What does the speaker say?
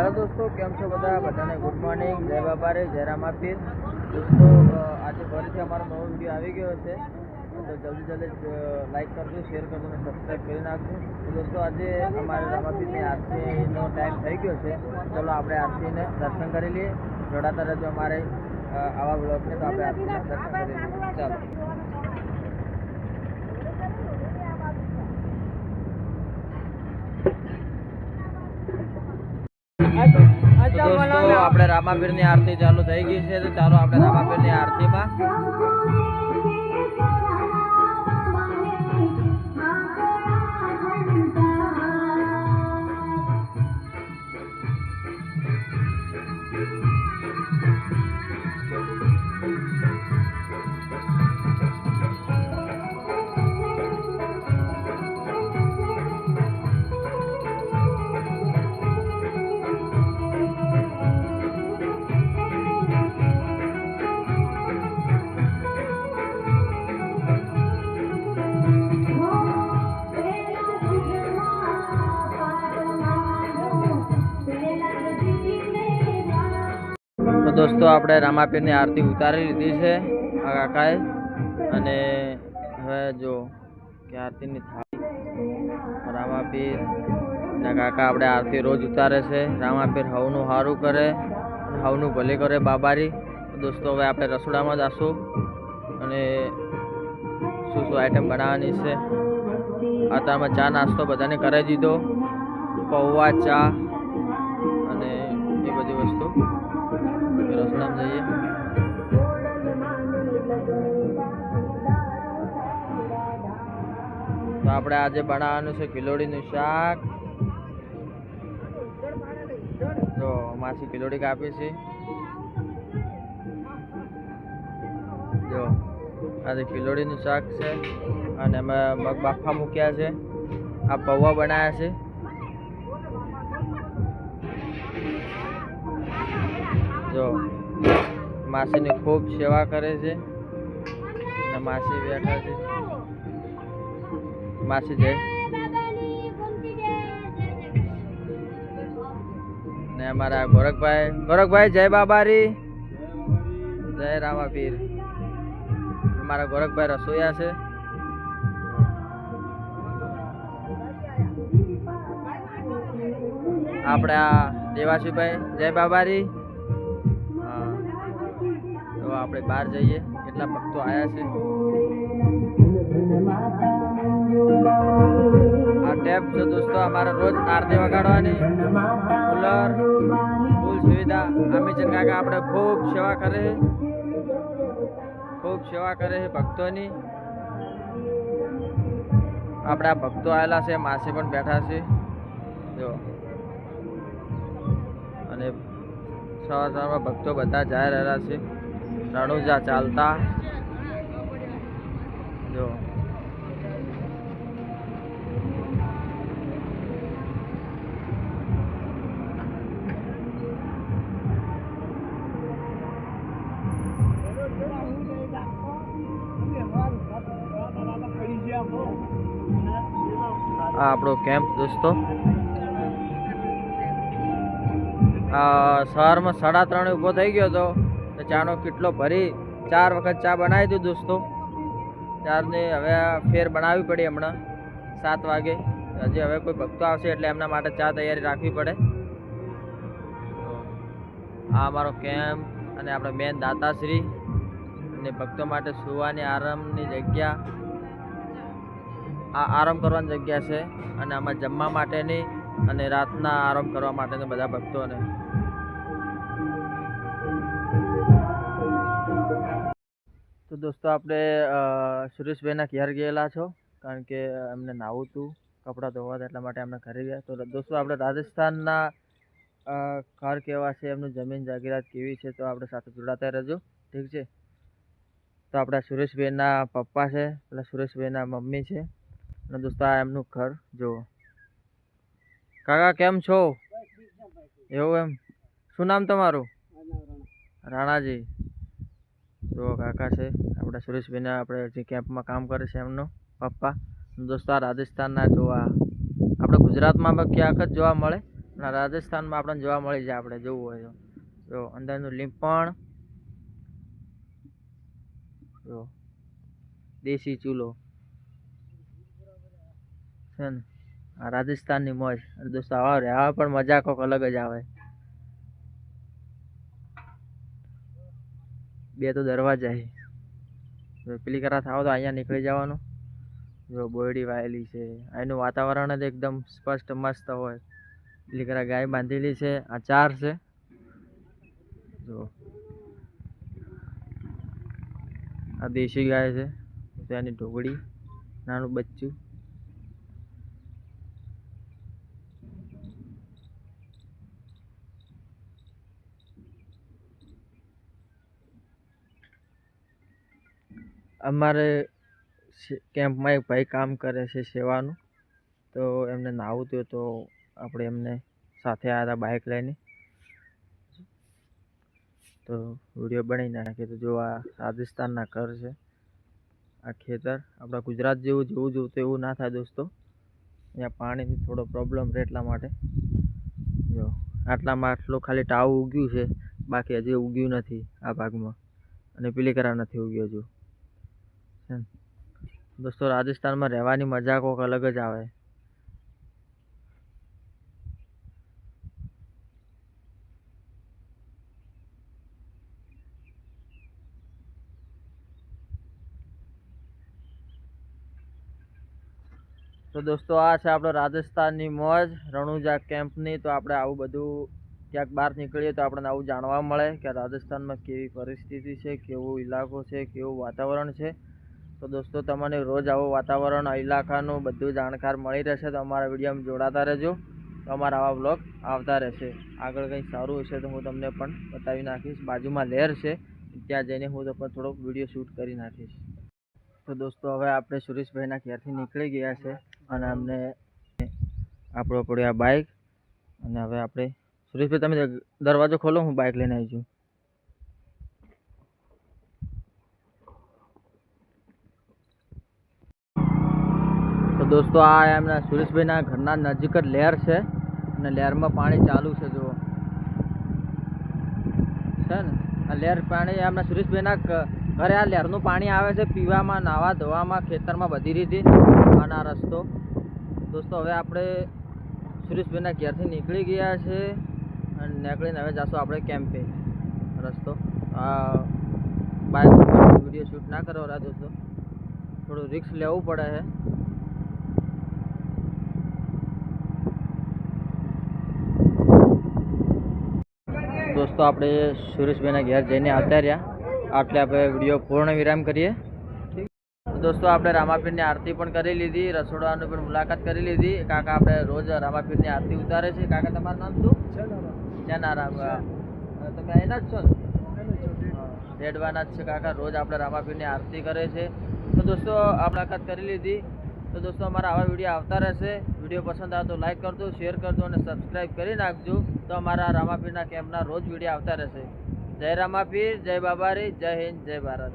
Hello दोस्तों, केम छो बधाने गुड मॉर्निंग, जय बाबा रे, जय रामापीर। दोस्तों आज फरीथी अमारो नवो विडियो आई गयो है, तो जल्दी जल्दी लाइक कर दो, शेर कर दो ने सब्सक्राइब कर नाखो। तो दोस्तों आज अमारे रामापीर आरती टाइम थी गयो है, चलो आप आरती ने दर्शन कर लीए। जोड़ाता रहो अमारे आवा ब्लॉग ने, तो आप आरती ने दर्शन कर लीए। चलो तो दोस्तों આપણે રામાપીરની આરતી ચાલુ થઈ ગઈ છે, તો ચાલો આપણે રામાપીરની આરતીમાં तो दोस्तों આપણે રામાપીરની આરતી ઉતારી લીધી છે આ કાકાએ, અને હવે જો કે આરતીની થાળી રામાપીર ના કાકા આપણે આરતી રોજ ઉતારે છે। રામાપીર હવનું સારું કરે, હવનું ભલે કરે બાબારી। દોસ્તો હવે આપણે રસોડામાં જશું અને શું શું આઈટમ બનાવવાની છે। અત્યારમાં ચા નાસ્તો બધાને કરાવી દીધો, પૌવા ચા અને એ બધી વસ્તુ રસોડામાં જઈએ। તો આપણે આજે બનાવવાનું છે કિલોડીનું શાક। તો માસી કિલોડી કાપી છે, જો આજે કિલોડીનું શાક છે, અને એમાં મગ બાફા મૂક્યા છે। આ પૌવા બનાવ્યા છે। જો માસીની ખૂબ સેવા કરે છે, અને માસી બેઠા છે। માસી જય ને અમારા ગોરખભાઈ જય બાબારી, જય રામાપીર। અમારા ગોરખભાઈ રસોઈયા છે। આપણે આ દેવાસીભાઈ જય બાબારી। તો આપણે બહાર જઈએ, કેટલા ભક્તો આવ્યા છે। આ ટેપ છે દોસ્તો અમારે રોજ આરતી વગાડવાની, કુલર ફૂલ સુવિધા। અમીચંદ કાકા આપણે ખૂબ સેવા કરે છે ભક્તોની। આપણા ભક્તો આવેલા છે, માસી પણ બેઠા છે જો, અને સવારમાં ભક્તો બધા જાય રહ્યા છે રણુજા ચાલતા જો। આ આપણો કેમ્પ દોસ્તો, સવારમાં 3:30 ઊભો થઈ ગયો હતો, તો ચાનો કેટલો ભરી 4 વખત ચા બનાવી હતી દોસ્તો। ચારની હવે ફેર બનાવવી પડી હમણાં 7 વાગે। હજી હવે કોઈ ભક્તો આવશે એટલે એમના માટે ચા તૈયારી રાખવી પડે। આ અમારો કેમ્પ, અને આપણે મેન દાતાશ્રી અને ભક્તો માટે સુવાની આરામની જગ્યા, આ આરામ કરવાની જગ્યા છે, અને આમાં જમવા માટેની અને રાતના આરામ કરવા માટેની બધા ભક્તોને। તો દોસ્તો આપણે સુરેશભાઈના ઘેર ગયેલા છો, કારણ કે એમને નાવું હતું, કપડાં ધોવા હતા, એટલા માટે એમને ઘરે ગયા। તો દોસ્તો આપણે રાજસ્થાનના ઘર કેવા છે, એમનું જમીન જાગીરાત કેવી છે, તો આપણે સાથે જોડાતા રહેજો, ઠીક છે। તો આપણા સુરેશભાઈના પપ્પા છે, પેલા સુરેશભાઈના મમ્મી છે, અને દોસ્તો આ એમનું ઘર જુઓ। કાકા કેમ છો? એવું એમ, શું નામ તમારું? રાણાજી। તો કાકા છે આપણા સુરેશભાઈના, આપણે જે કેમ્પમાં કામ કરે છે એમનો પપ્પા। દોસ્તો આ રાજસ્થાનના જોવા આપણે ગુજરાતમાં ક્યાંક જ જોવા મળે, અને રાજસ્થાનમાં આપણને જોવા મળી જાય, આપણે જોવું હોય તો. જો અંદરનું લીંપણ, જો દેશી ચૂલો છે ને, આ રાજસ્થાનની મોજ. અને દોસ્તો આવા રહેવા પણ મજા કોક અલગ જ આવે. બે તો દરવાજા છે, પેલી કરા થાવ તો અહીંયા નીકળી જવાનું. જો બોયડી વાયેલી છે, અહીંનું વાતાવરણ જ એકદમ સ્પષ્ટ મસ્ત હોય. પેલી કરા ગાય બાંધેલી છે, આ 4 છે. જો આ દેશી ગાય છે, તેની ઢોકળી, નાનું બચ્ચું. અમારે કેમ્પમાં એક ભાઈ કામ કરે છે સેવાનું, તો એમને નાવું હતું, તો આપણે એમને સાથે આવ્યા હતા બાઇક લઈને, તો વિડીયો બનાવી નાખીએ. તો જો આ રાજસ્થાનના ઘર છે, આ ખેતર. આપણા ગુજરાત જેવું જોવું એવું ના થાય દોસ્તો. અહીંયા પાણીની થોડો પ્રોબ્લેમ રહે, એટલા માટે. જો આટલામાં આટલું ખાલી ટાવું ઉગ્યું છે, બાકી હજી ઉગ્યું નથી આ ભાગમાં, અને પેલી કરા નથી ઉગ્યું હજુ. દોસ્તો રાજસ્થાનમાં રહેવાની મજા કોક અલગ જ આવે. તો દોસ્તો આ છે આપણો રાજસ્થાનની મોજ, રણુજા કેમ્પની. તો આપણે આવું બધું ક્યાંક બહાર નીકળીએ તો આપણને આવું જાણવા મળે કે રાજસ્થાનમાં કેવી પરિસ્થિતિ છે, કેવો ઇલાકો છે, કેવું વાતાવરણ છે. તો દોસ્તો તમને રોજ આવું વાતાવરણ, ઇલાકાનું બધું જાણકાર મળી રહેશે. તો અમારા વિડીયોમાં જોડાતા રહેજો. તો અમારા આવા બ્લોગ આવતા રહેશે. આગળ કંઈ સારું હશે તો હું તમને પણ બતાવી નાખીશ. બાજુમાં લહેર છે, ત્યાં જઈને હું તો પણ થોડોક વિડીયો શૂટ કરી નાખીશ. તો દોસ્તો હવે આપણે સુરેશભાઈના ઘેરથી નીકળી ગયા છે, અને અમને આપણો પડ્યો આ બાઇક. અને હવે આપણે, સુરેશભાઈ તમે દરવાજો ખોલો, હું બાઇક લઈને આવી છું. તો દોસ્તો આ એમના સુરેશભાઈના ઘરના નજીક જ લહેર છે, અને લહેરમાં પાણી ચાલુ છે. જુઓ છે ને, આ લહેર પાણી એમના સુરેશભાઈના ઘરે આ લહેરનું પાણી આવે છે પીવામાં, નાહવા ધોવામાં, ખેતરમાં, બધી રીતે. અને આ રસ્તો દોસ્તો હવે આપણે સુરેશભાઈના ઘેરથી નીકળી ગયા છે, અને નીકળીને હવે જશું આપણે કેમ્પે. રસ્તો આ બાઇક ઉપર વિડીયો શૂટ ના કરવા દોસ્તો, થોડું રિસ્ક લેવું પડે છે. દોસ્તો આપણે સુરેશભાઈના ઘેર જઈને આવતા રહ્યા. આટલે આપણે વિડીયો પૂર્ણ વિરામ કરીએ. દોસ્તો આપણે રામાપીરની આરતી પણ કરી લીધી, રસોડાની પણ મુલાકાત કરી લીધી. કાકા આપણે રોજ રામાપીરની આરતી ઉતારે છે. કાકા તમારું નામ શું? જનારામ. તમે એના જ છો ને? રેડવાના જ છે કાકા. રોજ આપણે રામાપીરની આરતી કરે છે. તો દોસ્તો આ મુલાકાત કરી લીધી. તો દોસ્તો અમારા આવા વિડીયો આવતા રહેશે. વિડીયો પસંદ આવે તો લાઈક કરજો, શેર કરજો અને સબસ્ક્રાઈબ કરી નાખજો. તો અમારા રામાપીરના કેમ્પના રોજ વિડીયો આવતા રહેશે. જય રામાપીર, જય બાબારી, જય હિન્દ, જય ભારત.